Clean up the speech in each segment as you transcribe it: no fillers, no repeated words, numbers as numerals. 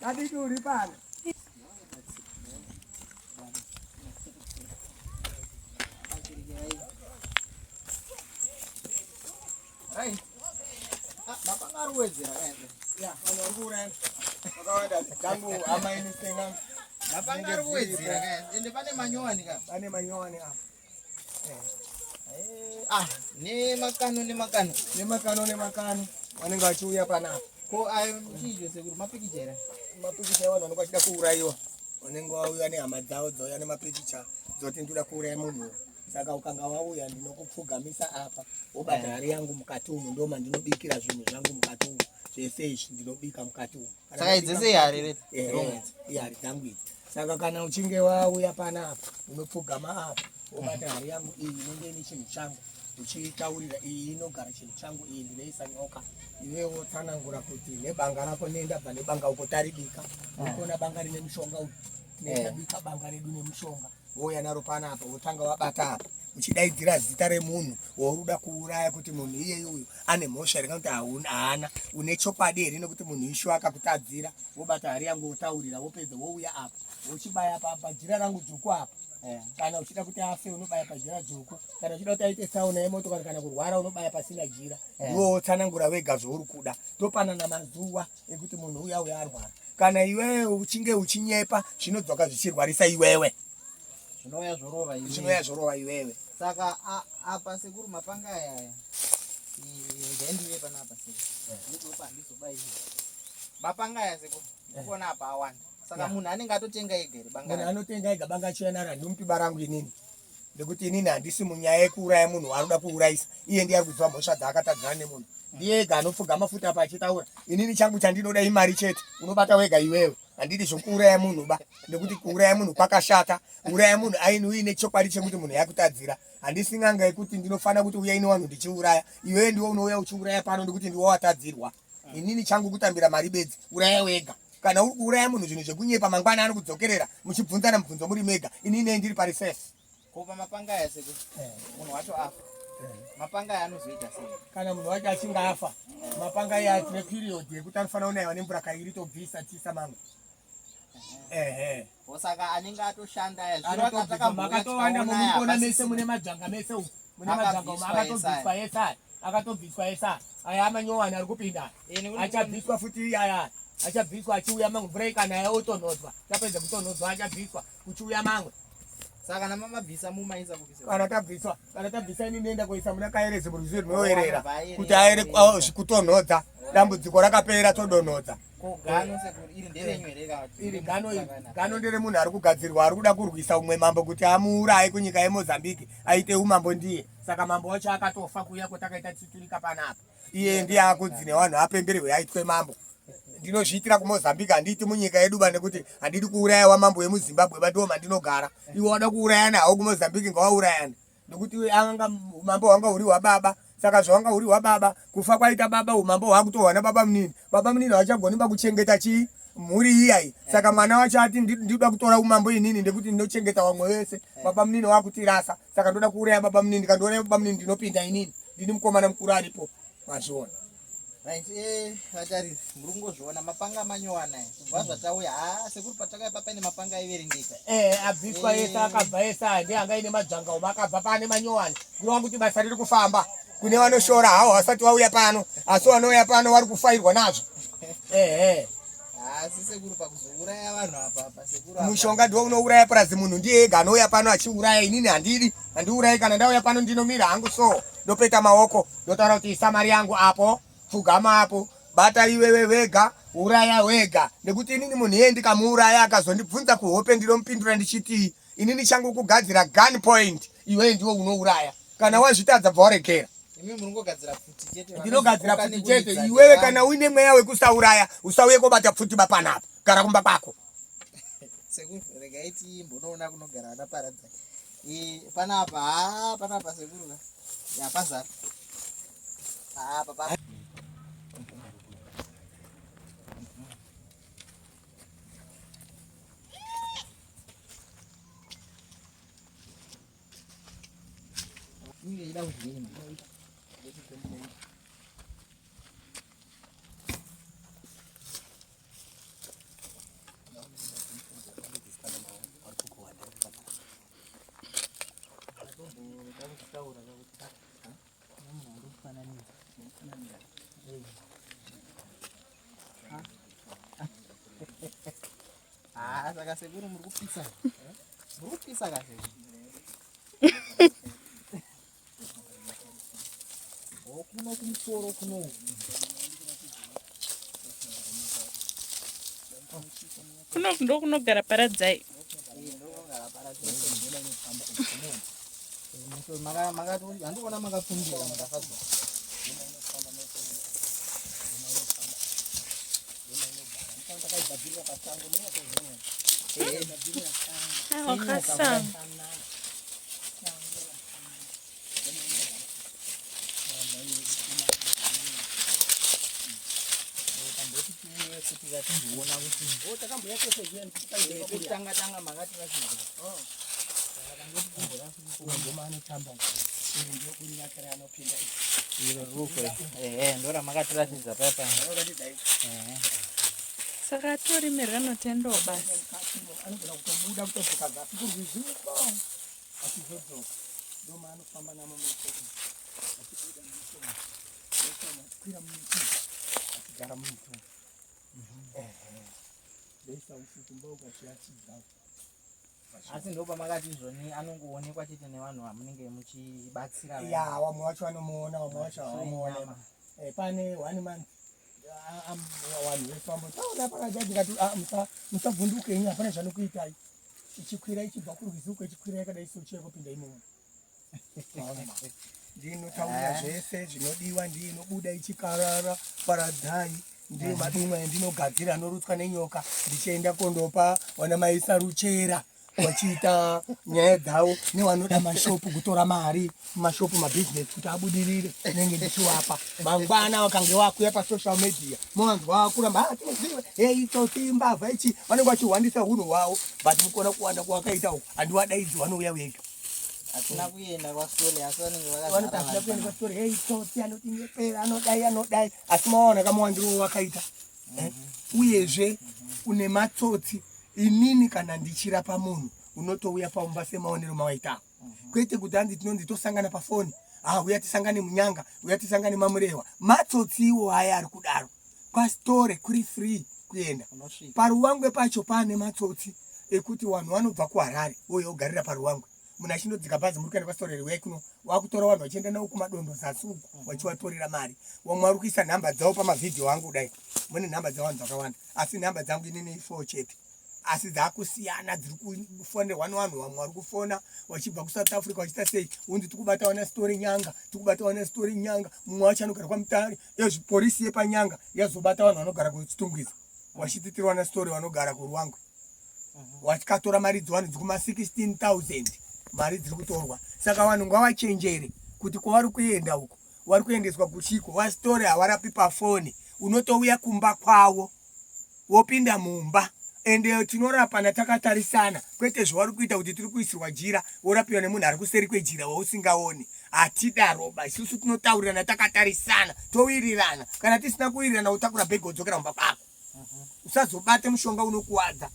Hadi turi pale. Hai. Bapak ngaruh aja kan. Ya, kalau kurang. Kalau ada ganggu ama ini tengah. Bapak ngaruh aja kan. Ini pane manyoan nih kan. Pane manyoan nih kan. Ni makan. Wani ngachuya pana. Ko ayo chijo seguru mapikichera. Mapikichera wana nokwachida kuuraiwa. Wanenge wauya nehama dzavo dzouya nemapikicha dzoti ndoda kuuraya munhu. Saka ukanga wauya ndinokupfugamisa apa wobata hari yangu mukati umu ndo mandinobikira zvinhu zvangu mukati umu zvese izvi ndinobika mukati umu. Saka idzese ihari rete? Ihari dzangu idzi. Saka kana uchinge wauya panapa unopfugama apa wobata hari yangu iyi inenge ine chinhu changu uchitaurira iyi inogara chinhu changu iyi ndinoisa nyoka iwewo tsanangura kuti nebanga rako nendabva nebanga uko taribika ukona banga rine mushonga uyu netabika banga redu nemushonga wouya naro panapa wotanga wabata apa uchidaidzira zita remunhu wauruda kuuraya kuti munhu iyeye uyu ane mhosva ringa kuti haana une chokwadi here nekuti munhu isho akakutadzira wobata hari yangu wotaurira wopedza wouya apa uchibaya pajira rangu dzvuku apa kana uchida kuti afe unobaya pajira dzvuku kana uchida kuti aite tsaona yemotokari kana kurwara unobaya pasina jira iwo wotsanangura wega zvouri kuda topanana mazuva ekuti munhu uya arwara kana iwewe uchinge uchinyepa zvinodzoka zvichirwarisa iwewe zvinoya zvorova iwewe. Saka apa sekuru mapanga aya ndendiwe panapa sekuru ndizobai mapanga aya sekuru ndikuona apa awanda. Saka munhu anenge atotenga ega here banga. Munhu anotenga ega banga chiyanara ndumupi barangu inini ndekuti inini handisi munyaya yekuuraya munhu waanoda kuurayisa iye ndiye ari kuziva mhosva dzaakatadzana nemunhu ndiye ega anopfuga mafuta apa achitaura inini changu chandinoda imari chete unobata wega iwewe handidi zvokuuraya munhu ba ndekuti kuuraya munhu kwakashata uraya munhu aini uine chokwadi chekuti munhu yakutadzira handisi nganga yekuti ndinofanira kuti uya ine wanhu ndichiuraya iwewe ndiwe unouya uchiuraya pano ndekuti ndiwe watadzirwa inini changu kutambira mari bedzi uraya wega kana uri kuuraya munhu zvinhu zvekunyepa mangwana anokudzokerera muchibvunzana mubvunzo muri mega inini ndiri parisefu kupa mapanga aya sekuru munhu wacho afa mapanga aya anozoita sei kana munhu wacho achinge afa mapanga aya tine period yekuti anofanira kunayiwa nemvura kairi tobvisa tisa mamwe saka anenge atoshanda makatowanda mumukona mese mune majanga mese umu mune majanga umu akatobviswa yese aya akatobviswa yese aya aya amanyowani ari kupinda achabviswa futi iyaya achabviswa achiuya mamwe mvura ikanaya otonhodzwa tapedza kutonhodzwa achabviswa kuchiuya mamwe. Saka namamabvisa mumaisa kubvisa kana tabvisa ini nenda kuisa muna kaerezi murwizi rinoerera kuti aere kutonhodza dambudziko rakapera todonhodza gano sekuru iri nderenyu here iri gano ndere munhu ari kugadzirwa ari kuda kurwisa umwe mambo kuti amuuraye kunyika yeMozambique aite umambo ndiye saka mambo wacho akatofa kuya kwatakaita tichiturika panapa iye ndiye akudzi nevanhu apembererwe aitwe mambo ndinozviitira kuMozambique handiti munyika yedu ba nekuti handidi kuurayawa mambo wemuZimbabwe ba ndo mandinogara iwe wada kuurayana hawo kuMozambique ngawaurayana nekuti anga umambo hwanga huri hwababa saka zvawanga huri hwababa kufa kwaita baba umambo hwakutorwa nababa munini hachagoni bakuchengeta chii mhuri iyai saka mwana wacho ati ndinoda kutora umambo inini ndekuti ndinochengeta vamwe vese baba munini wakutirasa saka ndoda kuuraya baba munini kandouraya baba munini ndinopinda inini ndini mukomana mukuru aripo mazviona. Vatari murungozviona mapanga manyowana kubva zvatauya sekuru patakaipa paine mapanga aiverengeka abviswa yese akabva yese handi anga ine majanga uma akabva pane manyowani kureva kuti basa riri kufamba kune vanoshora hawo vasati vauya pano asi vanouya pano vari kufairwa nazvo asi sekuru pakuzouraya vanhu apa sekuru mushonga ndiwo unouraya purazi munhu ndiye ega anouya pano achiuraya inini handiurayi kana ndauya pano ndinomira hangu so ndopeta maoko ndotaura kuti isa mari yangu apo pfugama apo bata iwewe wega uraya wega nekuti inini munhu iye ndikamuuraya akazondibvunza kuhope ndinomupindura ndichiti inini changu kugadzira gun point iwewe ndiwo unouraya kana wazvitadza bva waregera ndinogadzira pfuti chete iwewe kana uine mweya wekusauraya usauye kobata pfuti bapanapa gara kumba kwako sekuru regaiti mbonoona kunogara ana paradza panapa sekuru yapazara papa ini ida kuzvini saka sekuru muri kupisa. Muri kupisa kahle. Okuno kumusoro kuno. Kuno ndo kunogara paradzai. Handikuona makapfumbira mukafadzwa. Wakasanga. Tanga makati vachidza. Iro rukwe. Ndora makatiratidza papa. Saka atori mirano basi. Anogona kutobuda kutobuka zasi kurwizuko. Achizodzoka. Ndio maana kufamba namo mutoro. Achibuda mutoro. Kwira mutoro. Achigara mutoro. Besa usiku mboga chiachidza. Asi ndo pamakati izvoni anongoonekwa chete nevanhu vamunenge muchibatsira. Ya, wamwe wacho vanomuona, wamwe wacho havamuona. Pane one month vanhu vese vambotaura pakati tikati musavhunduke ini hapana zvanokuitai. Ichikwira ichibva kurwizuko ichikwira yakadai sochia kupinda imomo. Ndinotaura zvese zvinodiwa ndinobuda ichikarara paradzai. Ndiyo madumwe andinogadzira anorutswa nenyoka ndichienda kondopa wana maisa ruchera wachiita nyaya dzavo nevanoda mashopu kutora mari mashopu mabhizinesi kuti abudirire nenge ndichiwapa mangwana wakange wakuya pasocial media mwanzwa wakuramba tinoziva itsotsi mbavha ichi vanenge vachihwandisa hunhu hwavo but mukona kuwanda kwakaita uku handiwadaidzi vanouya wega hatina kuenda kwasole asi vanenge vakazara kuenda kwasole itsotsi anotinyepera anodai asi maona kamawandiro wakaita uyezve une matsotsi inini kana ndichirapa munhu unotouya paumba semaonero mawaita kwete kuti hanzi tinonzi tosangana pafoni uya tisangane munyanga uya tisangane mamurehwa matsotsiwo aya ari kudaro pastore kuri free kuenda paruwangwe pacho pane matsotsi ekuti vanhu vanobva kuharare uye ogarira paruwangwe munhu achindodzika bhazi muri kuenda kwastoreri wekuno wakutora vanhu vachienda navo kumadondo zasuku vachivatorera mari vamwe vari kuisa nhamba dzavo pamavhidhiyo angu kudai mune nhamba dzavanhu dzakawanda asi nhamba dzangu inini ifo chete asi dzakusiyana dziri kufonerwa nevanhu vamwe vari kufona vachibva kuSouth Africa vachiita sei unzi tikubata wana story nyanga tikubata wana story nyanga mumwe wacho anogara kwamutare polisi yepanyanga yazobata vanhu vanogara kuchitungwiza vachititirwa wana story vanogara kuruwangwe vachikatora mari dzivanhu dzikuma 16,000 mari dziri kutorwa saka vanhu ngavachenjere kuti kwavari kuenda uko vari kuendeswa kuchiko vastori havarapi pafoni unotouya kumba kwavo wopinda mumba ende tinorapana takatarisana kwete zvavari kuita kuti tiri kuisirwa jira worapiwa nemunhu ari kuseri kwejira wausingaoni hatidaroba isusu tinotaurirana takatarisana towirirana kana tisina kuwirirana utakura bhegi wodzokera kumba kwako usazobate mushonga unokuwadza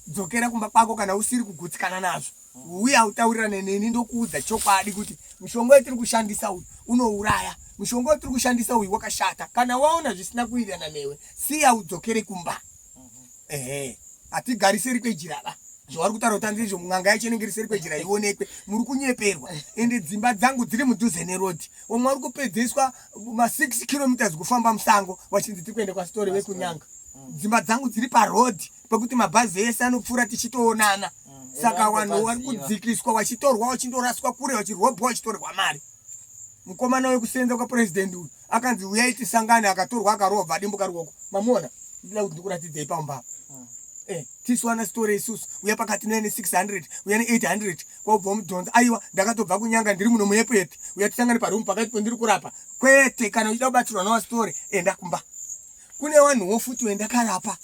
dzokera kumba kwako kana usiri kugutsikana nazvo uya utaurirane neni ndokuudza chokwadi kuti mushonga wetiri kushandisa uyu unouraya mushonga wetiri kushandisa uyu wakashata kana waona zvisina kuwirirana newe siya udzokere kumba hatigariseri kwejiraba zvavari kutaura kuti handizvo munganga yacho inenge iri seri kwejira ionekwe muri kunyeperwa ende dzimba dzangu dziri mudhuze nerodhi omwe vari kupedzeswa ma6 kilometers kufamba musango vachinzi tiri kuenda kwastori wekunyanga dzimba dzangu dziri parodhi pekuti mabhazi ese anopfuura tichitoonana saka vanhu vari kudzikiswa vachitorwa vachindoraswa kure vachirobhwa vachitorwa mari mukomana wekusenza kwapurezidendi uyu akanzi uyai tisangane akatorwa akarobva adimbuka ruoko mamuona ndida kuti ndikuratidzei pambapa tisu wana story isusu uya pakati nene 600 uya ne800 kwaubva mudhonza aiwa ndakatobva kunyanga ndiri muno muepwete uya tisangane parumu pakati pendiri kurapa kwete kana uchida kubatsirwa nawa story enda kumba kune vanhuwo futi wendakarapa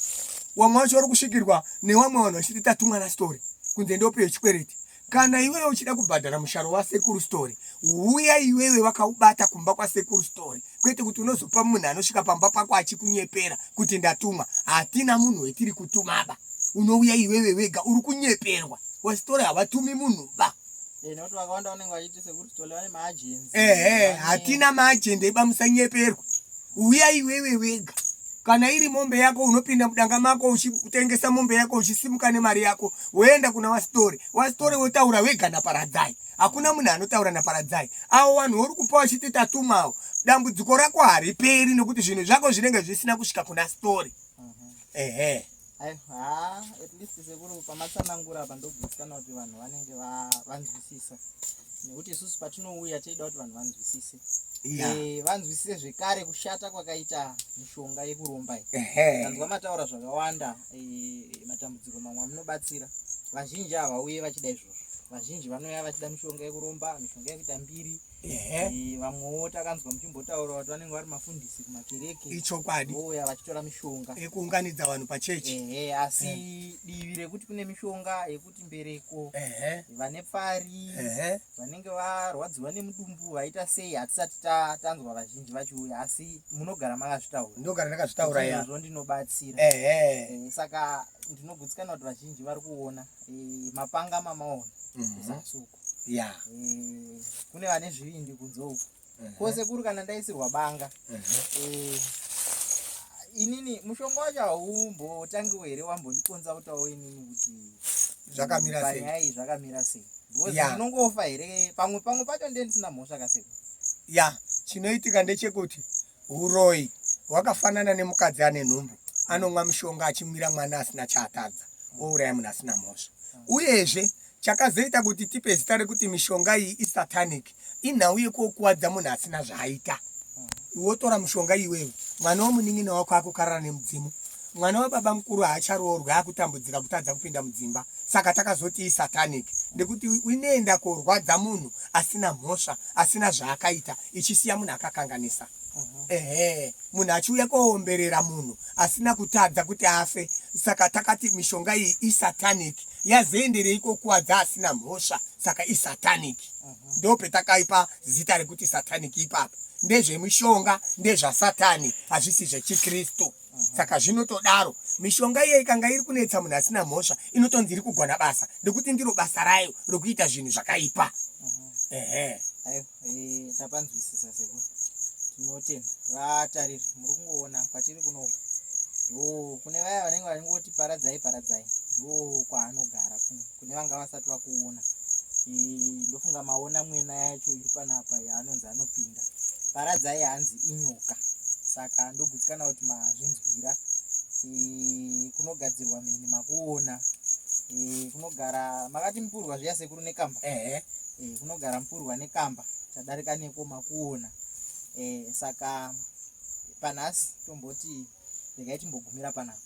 wamwe wacho vari kusvikirwa nevamwe vanhu vachiti tatumwa nastori kunze ndopiwe chikwereti kana iwewe uchida kubhadhara musharo wasekuru story uya iwewe vakaubata kumba kwasekuru story kwete kuti unozopa munhu anosvika pamba pako achikunyepera kuti ndatumwa hatina munhu wetiri kutumaba unouya iwewe wega uri kunyeperwa wastori havatumi munhu ba nekuti vakawanda vanenge vachiti sekuru story vane maajenzi hatina maajende eba musanyeperwa uya iwewe wega Kana iri mombe yako unopinda mudanga mako uchitengesa mombe yako uchisimuka nemari yako woenda kuna wastori wotaura wega naparadzai. Hakuna munhu anotaura naparadzai. Avo vanhu uri kupa uchiti tatumawo dambudziko rako hariperi nokuti zvinhu zvako zvinenge zvisina kusvika kuna story. At least sekuru pamatsanangura apa ndobvunzikana kuti vanhu vanenge vanzwisisa. Nekuti isusu patinouya teida kuti vanhu vanzwisise. Vanzwisise zvekare kushata kwakaita mishonga yekuromba iyi. Kanzwa mataura zvakawanda matambudziko mamwe munobatsira. Vazhinji havauye vachida izvozvo. Vazhinji vanouya vachida mishonga yekuromba, mishonga yekuita mbiri. Vamwewo takanzwa muchimbotaura kuti vanenge vari mafundisi kumakereke. Ichokwadi. Vouya vachitora mishonga yekuunganidza vanhu pachechi. Asi divi rekuti kune mishonga yekuti mbereko, vane pfari, vanenge varwadziwa nemudumbu vaita sei hatisati tanzwa vazhinji vachiuya, asi munogara makazvitaura. Ndogara ndakazvitaura ya. Izvozvo ndinobatsira. Saka ndinogutsikana kuti vazhinji vari kuona mapanga mamaona kuzasuku. Kune vane zvivindi kunze uku. Kwose kuri kana ndaisirwa banga. Inini mushonga wacho haumbotangiwo here wambondikonza kutawo inini kuti zvakamira sei. Panyaya zvakamira sei. Ndinongofa here pamwe pacho ndisina mhosva kaseko. Chinoitika ndechekuti uroyi wakafanana nemukadzi ane nhumbu. Anomwa mushonga achimwira mwana asina chaatadza. Ouraya munhu asina mhosva. Uyezve chakazoita kuti tipe zita rekuti mishonga iyi isatanic. Inhau yekukuwadza munhu asina zvaaita. Wotora mushonga iwewe, mwana womunin'ina wako akukarara nemudzimu. Mwana wababa mukuru haacharoorwa akutambudzika kutadza kupinda mudzimba. Saka takazoti isatanic. Ndekuti inoenda kurwadza munhu asina mhosva, asina zvaakaita, ichisiya munhu akakanganisa. Munhu achiuya koomberera munhu asina kutadza kuti afe. Saka takati mishonga iyi isatanic. Yazoenderei kokuwadza asina mhosva, saka isatanic. Ndope takaipa zita rekuti satanic ipapo. Ndezvemishonga ndezvasatani, hazvisi zvechikristu. Saka zvinotodaro mishonga iye ikanga iri kunetsa munhu asina mhosva inotonzi iri kugona basa nekuti ndiro basa rayo rokuita zvinhu zvakaipa. Tapanzwisisa sekuru. Tinotenda vatariri muri kungoona kwatiri kuno. Kune vaya vanenge vanongoti paradzai ndo kwaanogara kuno. Kune vanga vasati vakuona. Ndofunga maona mwena yacho iri panapa yaanonzi anopinda. Paradzai hanzi inyoka. Saka ndogutsikana kuti mazvinzwira. Kunogadzirwa meni makuona. Kunogara makati mupurwa zviya sekuru nekamba. Kunogara mupurwa nekamba. Tadarika neko makuona. Saka panhasi tomboti regai timbogumira panapa.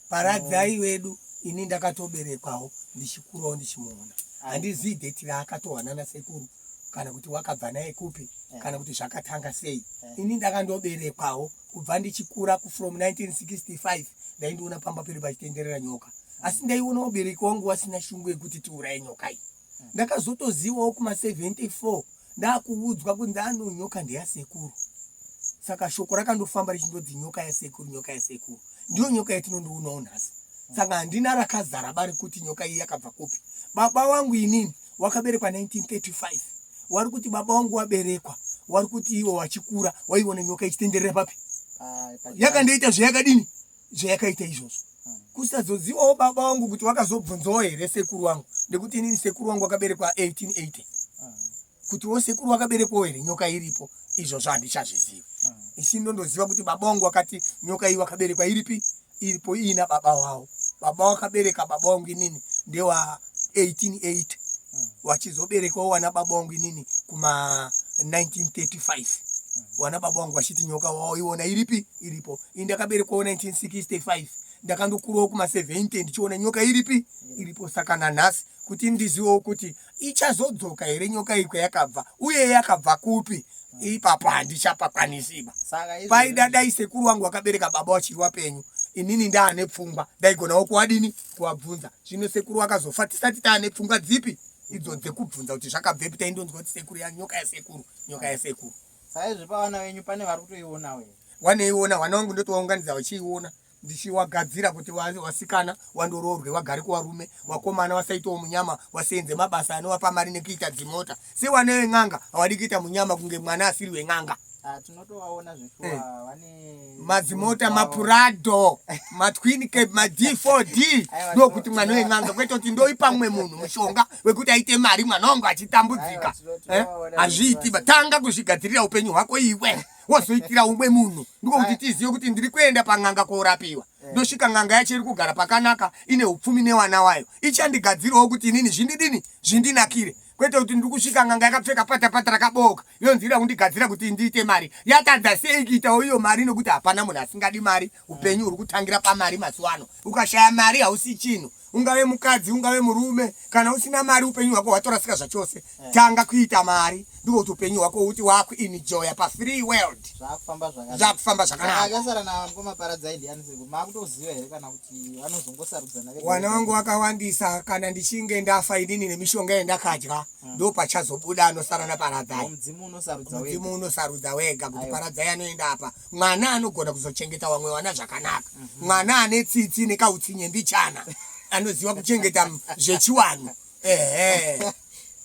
Paradzai wedu ini ndakatoberekwawo ndichikurawo ndichimuona. Handizivi dheti raakatowanana sekuru kana kuti wakabva naye kupi kana kuti zvakatanga sei. Ini ndakandoberekwawo kubva ndichikura from 1965 ndaindiona pamba peri pachitenderera nyoka. Asi ndaiona ubereki wangu wasina shungu yekuti tiuraye nyoka iyi. Ndakazotozivawo kuma74 ndakuudzwa kunzi nyoka ndeyasekuru. Saka shoko rakandofamba richindodzi nyoka yasekuru, nyoka yasekuru. Ndiyo nyoka yatinondoonawo nhasi. Saka handina rakazara bari kuti nyoka iyi yakabva kupi. Baba wangu inini wakaberekwa 1935. Wari kuti baba wangu waberekwa, wari kuti iwo wachikura waiona nyoka ichitenderera papi. Yakandoita zvayakadini? Zvayakaita izvozvo. Kusazozivawo baba wangu kuti wakazobvunzawo here sekuru wangu. Ndekuti inini sekuru wangu wakaberekwa 1880. Kuti wo sekuru wakaberekwa here nyoka iripo, izvozvo handichazviziva. Isi ndondoziva kuti baba wangu wakati nyoka iyi wakaberekwa iripi? Iripo ina baba wao. Baba wakabereka baba wangu inini ndewa 1880. Wachizoberekwawo wana baba wangu inini kuma 1935. Wana baba wangu wachiti nyoka wao iona iripi? Iripo. Ini ndakaberekwawo 1965. Ndakandokurawo kuma 70 ndichiona nyoka iripi? Iripo. Saka nanhasi kuti ndizivewo kuti ichazodzoka here nyoka iyi kwayakabva uye yakabva kupi, ipapo handichapakwanisiba. Paida dai sekuru wangu wakabereka baba wachiri wapenyu, inini ndaane pfungwa ndaigonawo kuwadini kuwabvunza. Zvino sekuru wakazofa tisati taane pfungwa dzipi idzo dzekubvunza kuti zvakabvepi. Taindonzwa kuti sekuru nyoka yasekuru, nyoka yasekuru. Saizvi pavana venyu pane vari kutoiona we. Waneiona, wana wangu ndotowaunganidza vachiiona. Ndichiwagadzira kuti wasikana wandoroorwe wagare kuvarume, wakomana wasaitawo munyama wasenze mabasa anovapa mari nekuita dzimota. Se wana wen'anga hawadi kuita munyama kunge mwana asiri wen'anga. Tinotowaona zveshuwa vane madzimota mapurado matwin cape mad4d ndokuti mwana wen'anga kwete kuti ndoipa mumwe munhu mushonga wekuti aite mari mwana wangu achitambudzika. Hazviiti tanga kuzvigadzirira upenyu hwako iwe wozoitira umwe munhu ndokuti tizive kuti ndiri kuenda pan'anga korapiwa ndosvika n'anga yacho iri kugara pakanaka ine upfumi newana wayo ichandigadzirawo kuti inini zvindinakire kwete kuti ndiri kusvika n'anga yakapfeka patapata rakaboka yonzira kundigadzira kuti ndiite mari yatadza sei kuitawo iyo mari nokuti hapana munhu asingadi mari. Upenyu huri kutangira pamari mazuva ano. Ukashaya mari hausi chinhu, ungave mukadzi ungave murume, kana usina mari upenyu hwako hwatorasika zvachose. Tanga kuita mari ndokuti upenyu hwako huti wakuenjoya pa-free world zvakufamba zvakanaka. Akasara namaparadzaini ndiani segu makutoziva here kana kuti vanozongosarudzana vega? Wana wangu wakawandisa kana ndichinge ndafa inini nemishonga yandakadya ndo pachazobuda anosara naparadzaini. Mudzimu unosarudza wega kuti paradzaini anoenda apa. Mwana anogona kuzochengeta vamwe vana zvakanaka. Mwana ane tsitsi nekautsinye mbichana anoziva kuchengeta zvechiwanhu.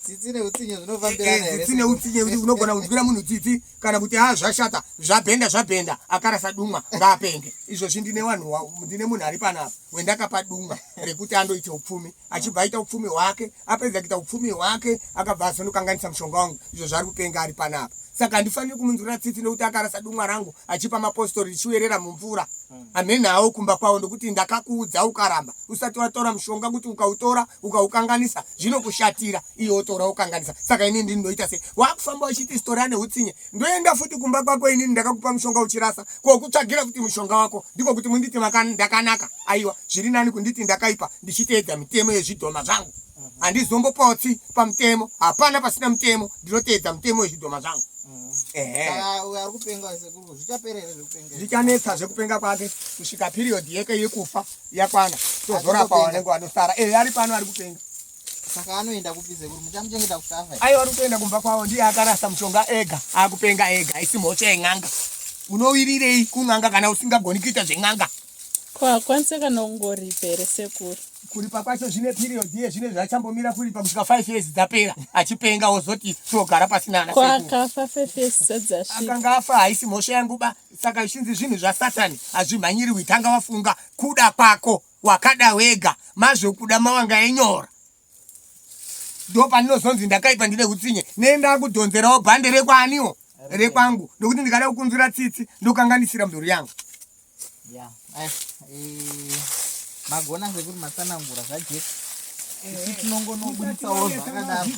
Tsitsi neutsinye zvinofambirana here? Tsitsi neutsinye unogona kunzwira munhu tsitsi kana kuti zvashata zvabhenda akarasa dumwa ngaapenge. Izvozvi ndine munhu ari panapa wendakapa dumwa rekuti andoita upfumi, achibva aita upfumi hwake, apedza kuita upfumi hwake akabva azonokanganisa mushonga wangu. Izvo zvari kupenga ari panapa. Saka handifaniri kumunzwira tsitsi nekuti akarasa dumwa rangu achipa mapostori richiwerera mumvura. Amenhawo kumba kwawo ndokuti ndakakuudza ukaramba. Usati watora mushonga kuti ukautora ukaukanganisa zvinokushatira, iye otora ukanganisa. Saka inini ndinoita sei? Wakufamba uchiti stori ane utsinye. Ndoenda futi kumba kwako inini ndakakupa mushonga uchirasa. Kokutsvagira kuti mushonga wako ndiko kuti munditi ndakanaka. Aiwa, zviri nani kunditi ndakaipa ndichiteedza mitemo yezvidhoma zvangu. Handizombopotsi pamutemo, hapana pasina mutemo, ndinoteedza mutemo wezvidhoma zvangu. Zvichanetsa zvekupenga kwake kusvika period yake yekufa yakwana tozorapa wanenge wanosara. Ari pano ari kupenga. Saka anoenda kupize kuti muchamuchengeta kusafa. Aiwa, ari kuenda kumba kwawo ndiye akarasa mushonga ega, akupenga ega, isi mhocha yen'anga. Unowirirei kun'anga kana usingagoni kuita zven'anga? Kwakwanise kana ungoripa here sekuru? Kuripa kwacho zvine period yezvine zvachambomira kuripa kusvika 5 years dzapera achipenga wozoti togara pasina ana sekuru. Kwakafa 5 years dzasvika. Akanga afa haisi mhosva yanguba. Saka zvinzi zvinhu zvasatani hazvimhanyiriwi. Tanga wafunga kuda kwako wakada wega mazvokuda mawanga enyora. Ndo paninozonzi ndakaipa ndine utsinye nenda kudhonzerawo bhande rekwaniwo rekwangu ndokuti ndikada kukunzwira tsitsi ndokanganisira mhuri yangu. Magona sekuti matsanangura zvajeka. Tinongonobuditsawo zvakadaro.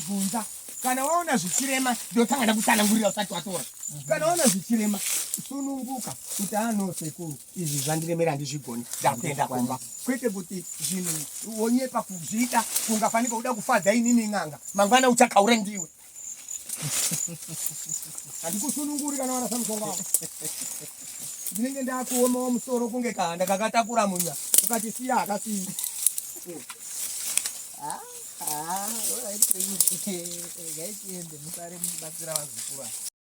Kana waona zvichirema ndotanga kutsanangurira usati watora. Kana waona zvichirema sununguka kuti sekuru izvi zvandiremera ndizvigoni ndakuenda kumba. Kwete kuti zvinhu wonyepa kuzviita kungafanika kuda kufadza inini n'anga mangwana uchakaure ndiwe. Handikusununguri kana warasa mushonga wako. Ndinenge ndakuomawo musoro kunge kahanda kakatapura munya ukatisiya hakasiyi. Alright, guys, musare mubatsira vazukuru.